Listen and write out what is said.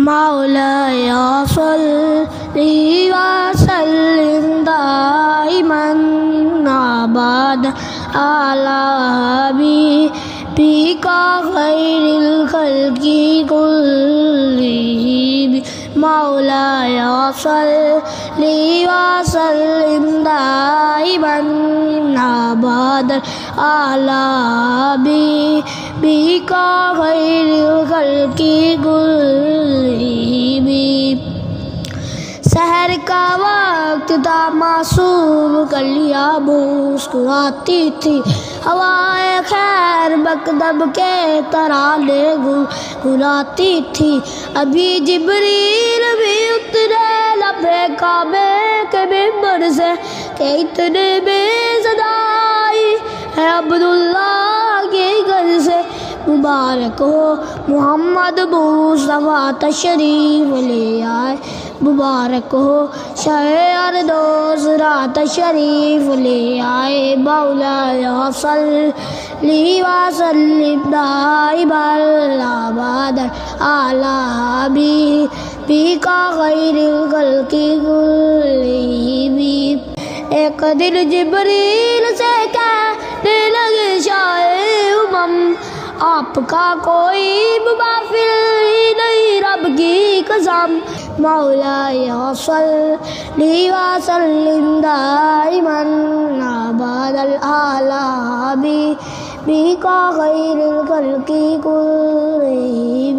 مولاي صل وسلم دائما أبدا على حبيبك خير الخلق كلهم مولاي صل وسلم دائما أبدا على حبيبك خير الخلق كلهم سحر کا وقت تھا معصوم کلیاں مسکراتی تھی ہوائے خیر مکتب کے ترانے گنگناتی تھی ابھی جبریل بھی اترے لبے کعبے کے منبر سے کہ اتنے میں صدا آئی ہے عبداللہ کے گھر سے مبارک ہو محمد مصطفیٰ تشریف لے آئے مبارک ہو شہ اردوس را تشریف لے آئے مولاي صل وسلم دائما أبدا على حبيبك خير الخلق كلهم ایک دن جبریل سے کہنے لگے شاہ امم آپ کا کوئی مماثل ہی نہیں رب کی قسم مولاي صل وسلم دائما أبدا على حبيبك خير الخلق كلهم